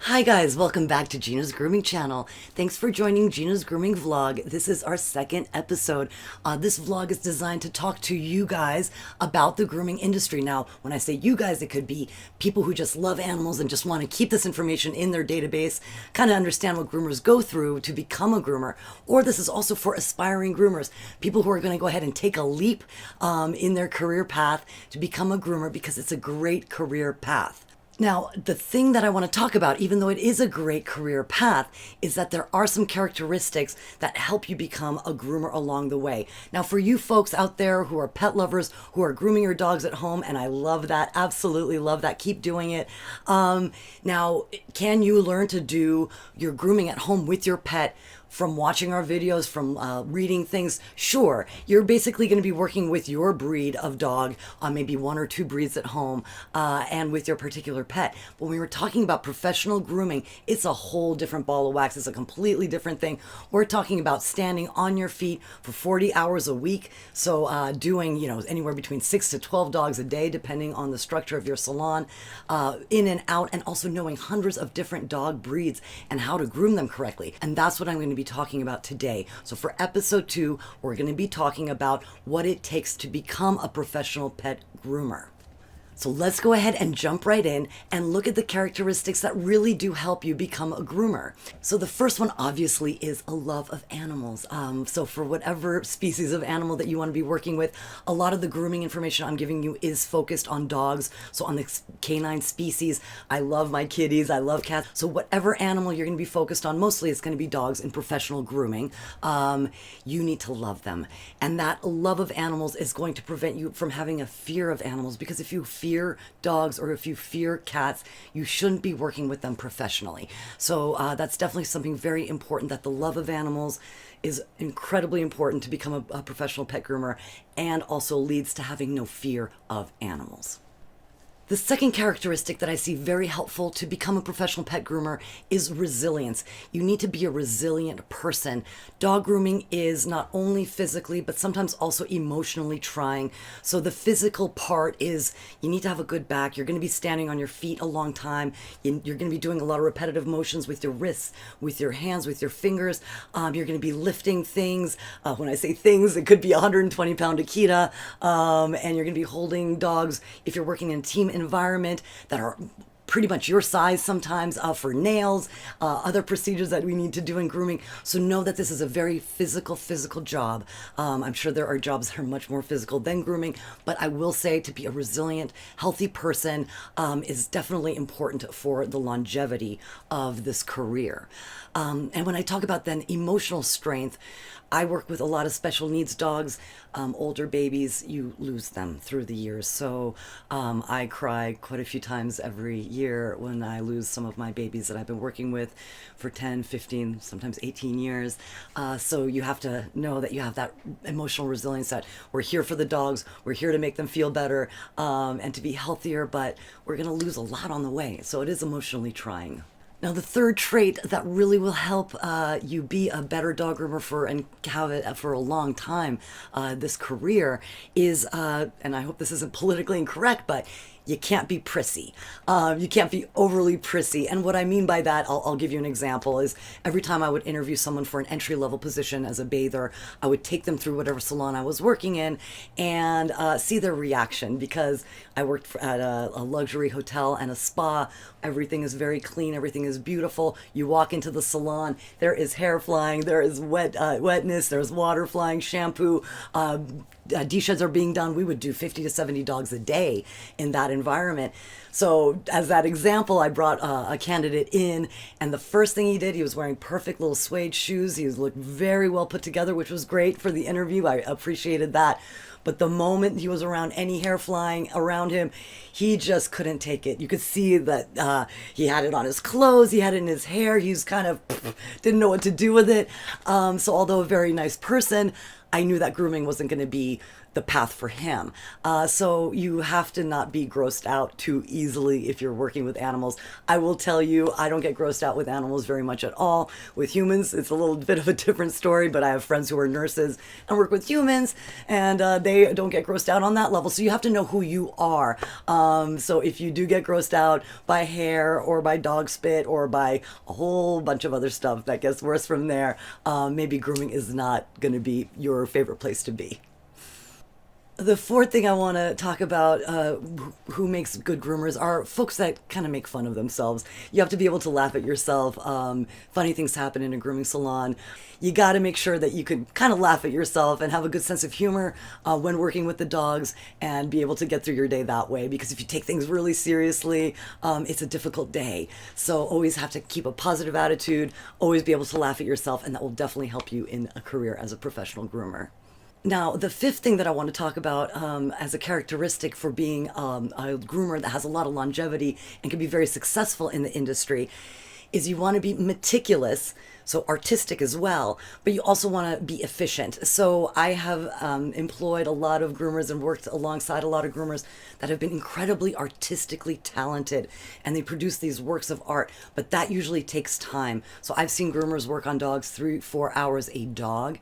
Hi guys, welcome back to Gina's Grooming channel. Thanks for joining Gina's Grooming vlog. This is our second episode. This vlog is designed to talk to you guys about the grooming industry. Now, when I say you guys, it could be people who just love animals and just want to keep this information in their database, kind of understand what groomers go through to become a groomer. Or this is also for aspiring groomers, people who are going to go ahead and take a leap in their career path to become a groomer because it's a great career path. Now, the thing that I want to talk about, even though it is a great career path, is that there are some characteristics that help you become a groomer along the way. Now, for you folks out there who are pet lovers, who are grooming your dogs at home, and I love that, absolutely love that, keep doing it. Now, can you learn to do your grooming at home with your pet from watching our videos, from reading things? Sure, you're basically going to be working with your breed of dog, maybe one or two breeds at home, and with your particular pet. But when we're talking about professional grooming, it's a whole different ball of wax. It's a completely different thing. We're talking about standing on your feet for 40 hours a week. So doing, anywhere between 6 to 12 dogs a day, depending on the structure of your salon, in and out, and also knowing hundreds of different dog breeds and how to groom them correctly. And that's what I'm going to be talking about today. So for episode 2, we're going to be talking about what it takes to become a professional pet groomer. So let's go ahead and jump right in and look at the characteristics that really do help you become a groomer. So the first one obviously is a love of animals. So for whatever species of animal that you want to be working with, a lot of the grooming information I'm giving you is focused on dogs. So on the canine species, I love my kitties, I love cats. So whatever animal you're going to be focused on, mostly it's going to be dogs in professional grooming. You need to love them. And that love of animals is going to prevent you from having a fear of animals, because if you fear dogs or if you fear cats, you shouldn't be working with them professionally. So that's definitely something very important, that the love of animals is incredibly important to become a professional pet groomer, and also leads to having no fear of animals. The second characteristic that I see very helpful to become a professional pet groomer is resilience. You need to be a resilient person. Dog grooming is not only physically, but sometimes also emotionally trying. So the physical part is you need to have a good back. You're going to be standing on your feet a long time. You're going to be doing a lot of repetitive motions with your wrists, with your hands, with your fingers. You're going to be lifting things. When I say things, it could be a 120-pound Akita. And you're going to be holding dogs, if you're working in a team environment, that are pretty much your size sometimes, for nails, other procedures that we need to do in grooming. So know that this is a very physical job. I'm sure there are jobs that are much more physical than grooming, but I will say to be a resilient, healthy person is definitely important for the longevity of this career. And when I talk about then emotional strength, I work with a lot of special needs dogs, older babies. You lose them through the years. So I cry quite a few times every year when I lose some of my babies that I've been working with for 10, 15, sometimes 18 years. So you have to know that you have that emotional resilience, that we're here for the dogs, we're here to make them feel better, and to be healthier, but we're going to lose a lot on the way. So it is emotionally trying. Now, the third trait that really will help you be a better dog groomer and have it for a long time, this career, is, and I hope this isn't politically incorrect, but you can't be prissy. You can't be overly prissy. And what I mean by that, I'll give you an example, is every time I would interview someone for an entry-level position as a bather, I would take them through whatever salon I was working in and see their reaction, because I worked at a luxury hotel and a spa. Everything is very clean. Everything is beautiful. You walk into the salon, there is hair flying, there is wetness, there's water flying, shampoo, desheds are being done. We would do 50 to 70 dogs a day in that environment. So as that example, I brought a candidate in, and the first thing he did, he was wearing perfect little suede shoes. He looked very well put together, which was great for the interview. I appreciated that. But the moment he was around any hair flying around him, he just couldn't take it. You could see that he had it on his clothes, he had it in his hair, he was kind of didn't know what to do with it. So although a very nice person, I knew that grooming wasn't going to be the path for him. So you have to not be grossed out too easily if you're working with animals. I will tell you, I don't get grossed out with animals very much at all. With humans, it's a little bit of a different story, but I have friends who are nurses and work with humans, and they don't get grossed out on that level. So you have to know who you are. So if you do get grossed out by hair or by dog spit or by a whole bunch of other stuff that gets worse from there, maybe grooming is not going to be your favorite place to be. The fourth thing I want to talk about, who makes good groomers, are folks that kind of make fun of themselves. You have to be able to laugh at yourself. Funny things happen in a grooming salon. You got to make sure that you can kind of laugh at yourself and have a good sense of humor when working with the dogs, and be able to get through your day that way. Because if you take things really seriously, it's a difficult day. So always have to keep a positive attitude, always be able to laugh at yourself, and that will definitely help you in a career as a professional groomer. Now, the fifth thing that I want to talk about as a characteristic for being a groomer that has a lot of longevity and can be very successful in the industry is you want to be meticulous, so artistic as well, but you also want to be efficient. So I have employed a lot of groomers and worked alongside a lot of groomers that have been incredibly artistically talented, and they produce these works of art, but that usually takes time. So I've seen groomers work on dogs 3-4 hours a dog,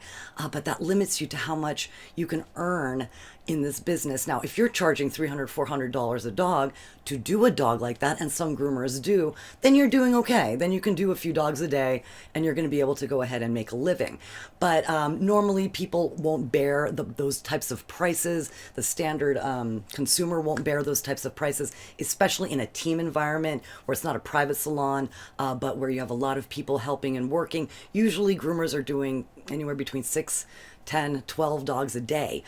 but that limits you to how much you can earn in this business. Now, if you're charging $300-$400 a dog to do a dog like that, and some groomers do, then you're doing okay. Then you can do a few dogs a day and you're going to be able to go ahead and make a living. But normally people won't bear those types of prices. The standard consumer won't bear those types of prices, especially in a team environment where it's not a private salon, but where you have a lot of people helping and working. Usually groomers are doing anywhere between 6, 10, 12 dogs a day.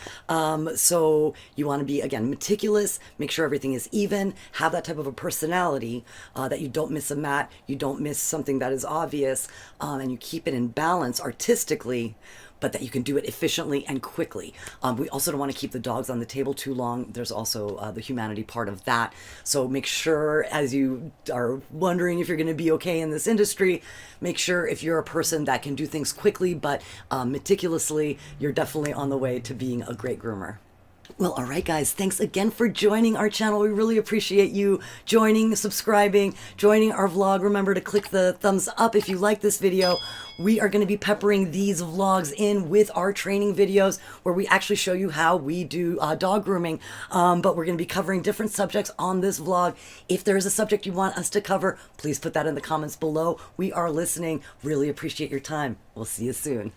So you want to be, again, meticulous, make sure everything is even, have that type of a personality, that you don't miss a mat, you don't miss something that is obvious, and you keep it in balance artistically, but that you can do it efficiently and quickly. We also don't want to keep the dogs on the table too long. There's also the humanity part of that. So make sure, as you are wondering if you're going to be okay in this industry, make sure if you're a person that can do things quickly but meticulously, you're definitely on the way to being a great groomer. Well, all right, guys, thanks again for joining our channel. We really appreciate you joining, subscribing, joining our vlog. Remember to click the thumbs up if you like this video. We are going to be peppering these vlogs in with our training videos where we actually show you how we do dog grooming. But we're going to be covering different subjects on this vlog. If there is a subject you want us to cover, please put that in the comments below. We are listening. Really appreciate your time. We'll see you soon.